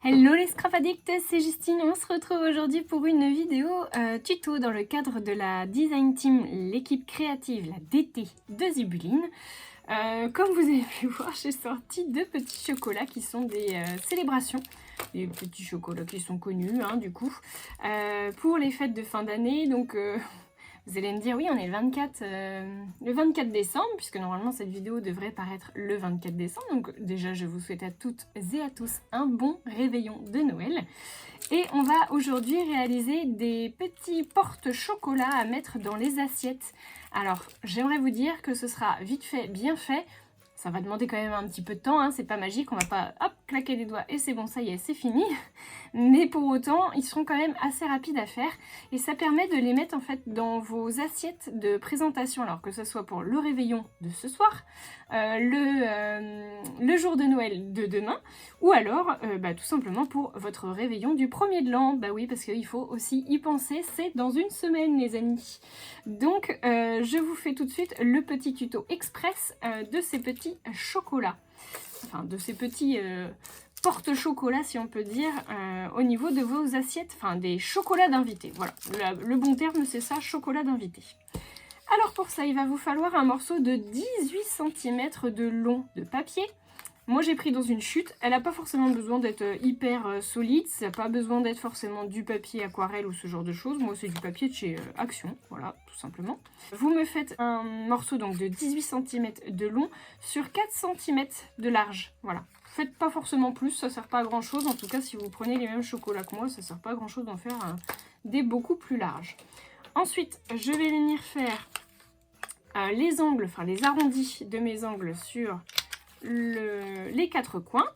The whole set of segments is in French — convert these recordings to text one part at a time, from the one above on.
Hello les Scrap Addicts, c'est Justine. On se retrouve aujourd'hui pour une vidéo tuto dans le cadre de la Design Team, l'équipe créative, la DT de Zibuline. Comme vous avez pu voir, j'ai sorti deux petits chocolats qui sont des célébrations. Des petits chocolats qui sont connus, hein, du coup, pour les fêtes de fin d'année. Donc, vous allez me dire, oui, on est le 24 décembre, puisque normalement cette vidéo devrait paraître le 24 décembre. Donc déjà, je vous souhaite à toutes et à tous un bon réveillon de Noël. Et on va aujourd'hui réaliser des petits porte-chocolat à mettre dans les assiettes. Alors, j'aimerais vous dire que ce sera vite fait, bien fait. Ça va demander quand même un petit peu de temps, hein, c'est pas magique, on va pas hop, claquer des doigts et c'est bon, ça y est, c'est fini. Mais pour autant, ils seront quand même assez rapides à faire et ça permet de les mettre en fait dans vos assiettes de présentation, alors que ce soit pour le réveillon de ce soir, le jour de Noël de demain, ou alors tout simplement pour votre réveillon du 1er de l'an. Bah oui, parce qu'il faut aussi y penser, c'est dans une semaine les amis. Donc je vous fais tout de suite le petit tuto express de ces petits chocolats, enfin de ces petits porte-chocolat si on peut dire, au niveau de vos assiettes, enfin des chocolats d'invités. Voilà, le bon terme c'est ça, chocolat d'invité. Alors pour ça, il va vous falloir un morceau de 18 cm de long de papier. Moi j'ai pris dans une chute, elle n'a pas forcément besoin d'être hyper solide, ça n'a pas besoin d'être forcément du papier aquarelle ou ce genre de choses. Moi c'est du papier de chez Action, voilà, tout simplement. Vous me faites un morceau donc de 18 cm de long sur 4 cm de large, voilà. Faites pas forcément plus, ça sert pas à grand chose, en tout cas si vous prenez les mêmes chocolats que moi, ça sert pas à grand chose d'en faire des beaucoup plus larges. Ensuite, je vais venir faire les angles, enfin les arrondis de mes angles sur les quatre coins.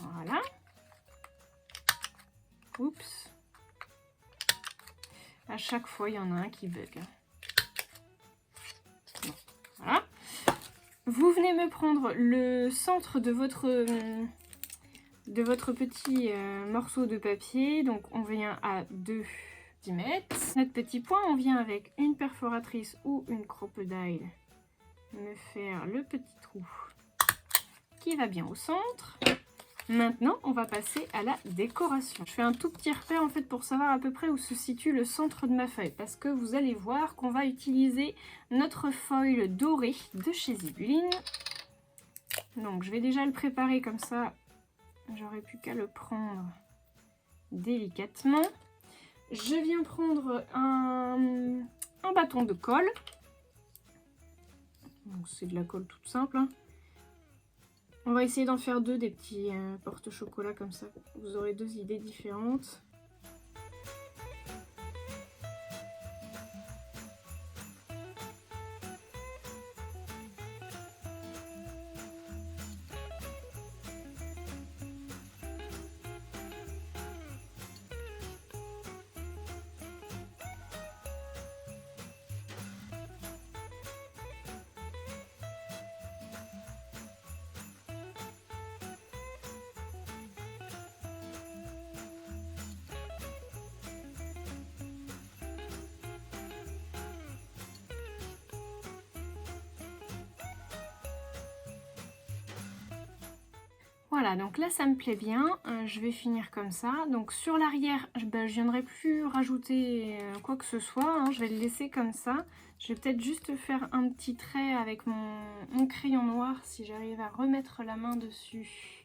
Voilà. Oups. À chaque fois, il y en a un qui bug. Bon, voilà. Vous venez me prendre le centre de votre petit morceau de papier. Donc, on vient à 2 cm. Notre petit point, on vient avec une perforatrice ou une crocodile me faire le petit trou qui va bien au centre. Maintenant, on va passer à la décoration. Je fais un tout petit repère en fait pour savoir à peu près où se situe le centre de ma feuille, parce que vous allez voir qu'on va utiliser notre foil doré de chez Zibuline. Donc, je vais déjà le préparer comme ça. J'aurais plus qu'à le prendre délicatement. Je viens prendre un bâton de colle. C'est de la colle toute simple, hein. On va essayer d'en faire deux, des petits porte-chocolat comme ça. Vous aurez deux idées différentes. Voilà, donc là ça me plaît bien, je vais finir comme ça. Donc sur l'arrière, je viendrai plus rajouter quoi que ce soit, hein. Je vais le laisser comme ça. Je vais peut-être juste faire un petit trait avec mon crayon noir si j'arrive à remettre la main dessus.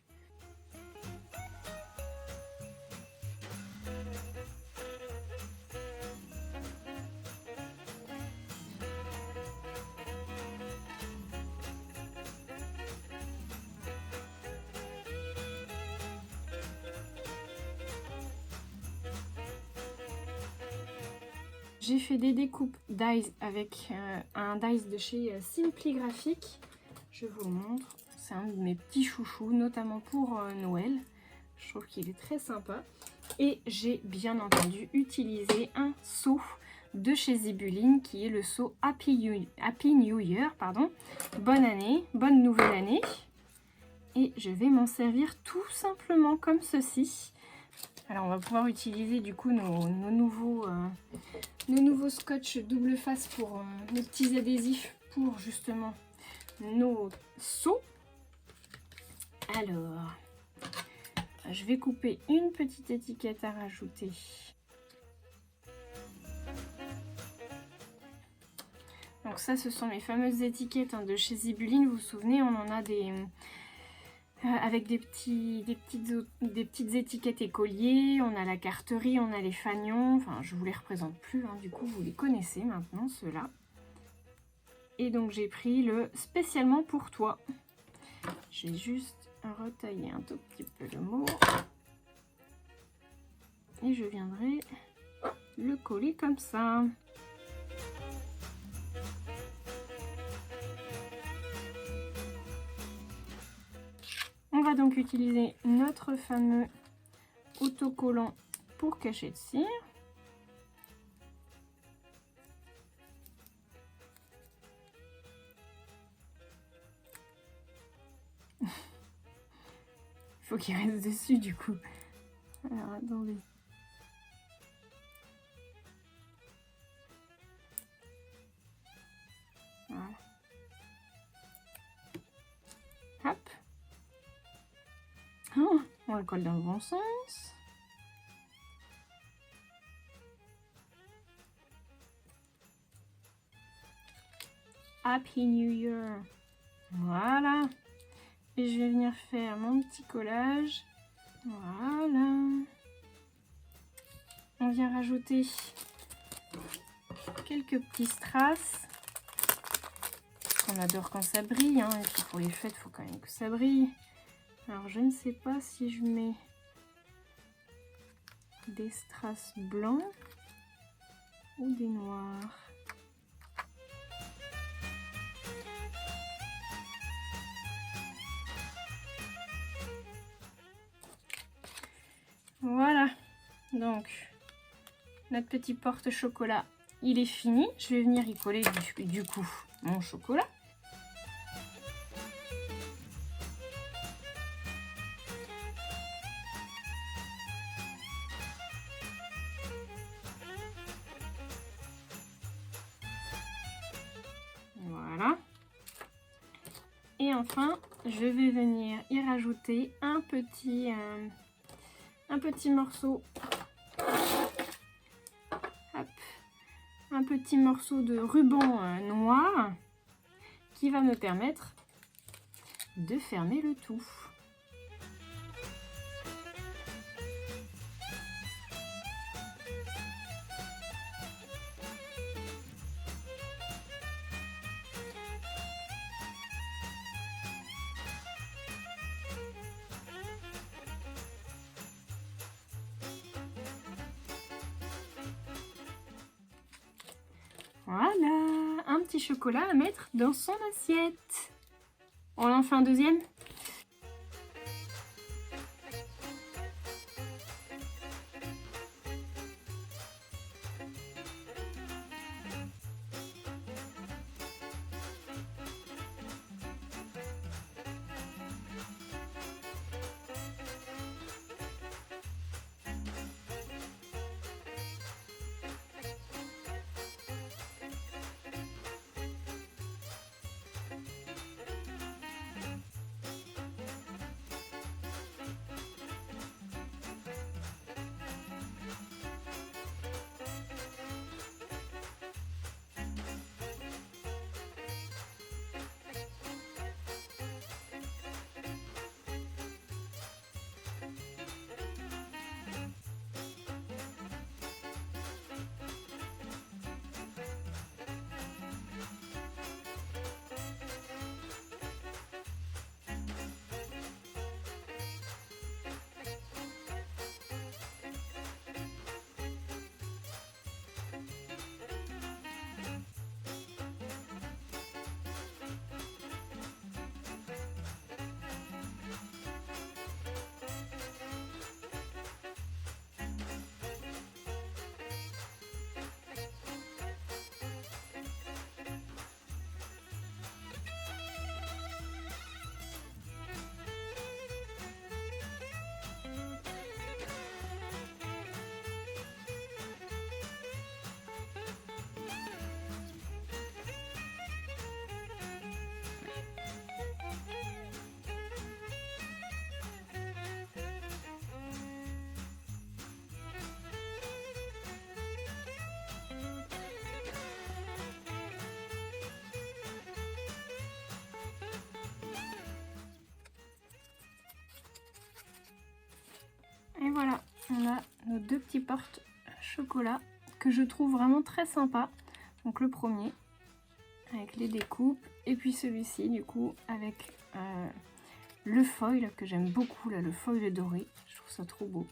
J'ai fait des découpes dies avec un dies de chez Simply Graphic. Je vous le montre. C'est un de mes petits chouchous, notamment pour Noël. Je trouve qu'il est très sympa. Et j'ai bien entendu utilisé un seau de chez Zibuline qui est le seau Happy New Year. Pardon. Bonne année, bonne nouvelle année. Et je vais m'en servir tout simplement comme ceci. Alors on va pouvoir utiliser du coup nos nouveaux scotch double face pour nos petits adhésifs pour justement nos seaux. Alors, Je vais couper une petite étiquette à rajouter. Donc ça, ce sont mes fameuses étiquettes de chez Zibuline. Vous vous souvenez, on en a des avec des petites étiquettes écoliers. On a la carterie, on a les fanions. Enfin, je vous les représente plus. Du coup, vous les connaissez maintenant, ceux-là. Et donc, j'ai pris le spécialement pour toi. J'ai juste retailler un tout petit peu le mot. Et je viendrai le coller comme ça. On va donc utiliser notre fameux autocollant pour cacher de cire. Il faut qu'il reste dessus du coup. Alors attendez. Voilà. Hop. Oh, on le colle dans le bon sens. Happy New Year. Voilà. Et je vais venir faire mon petit collage. Voilà. On vient rajouter quelques petits strass. On adore quand ça brille. Et puis pour les fêtes, il faut quand même que ça brille. Alors je ne sais pas si je mets des strass blancs ou des noirs. Voilà, donc notre petit porte-chocolat, il est fini. Je vais venir y coller du coup mon chocolat. Voilà. Et enfin, je vais venir y rajouter un petit morceau. Hop, un petit morceau de ruban noir qui va me permettre de fermer le tout. Voilà, un petit chocolat à mettre dans son assiette. On en fait un deuxième? deux petits porte-chocolat que je trouve vraiment très sympa. Donc le premier avec les découpes et puis celui-ci du coup avec le foil que j'aime beaucoup là, le foil doré. Je trouve ça trop beau.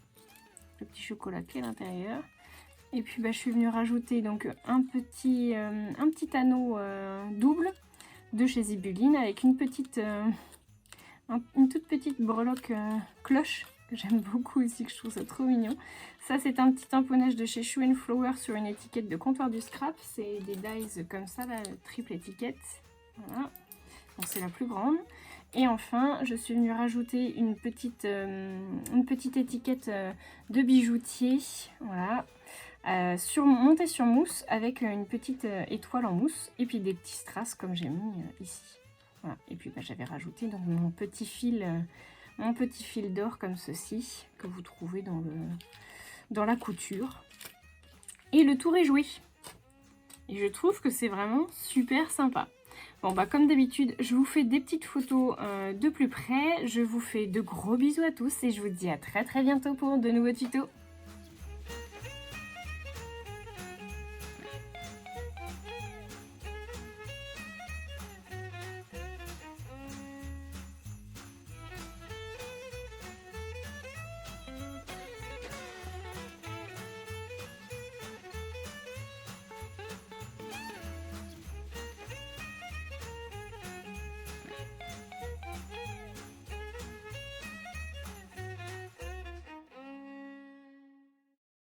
Le petit chocolat qui est à l'intérieur. Et puis je suis venue rajouter donc un petit anneau double de chez Zibuline avec une toute petite breloque cloche que j'aime beaucoup aussi, que je trouve ça trop mignon. Ça c'est un petit tamponnage de chez Shoe & Flower sur une étiquette de comptoir du scrap. C'est des dies comme ça, la triple étiquette. Voilà, donc c'est la plus grande. Et enfin, je suis venue rajouter une petite étiquette de bijoutier, voilà, montée sur mousse avec une petite étoile en mousse et puis des petits strass comme j'ai mis ici. Voilà. Et puis j'avais rajouté donc mon petit fil d'or comme ceci que vous trouvez dans la couture. Et le tour est joué. Et je trouve que c'est vraiment super sympa. Bon comme d'habitude, je vous fais des petites photos de plus près. Je vous fais de gros bisous à tous et je vous dis à très bientôt pour de nouveaux tutos.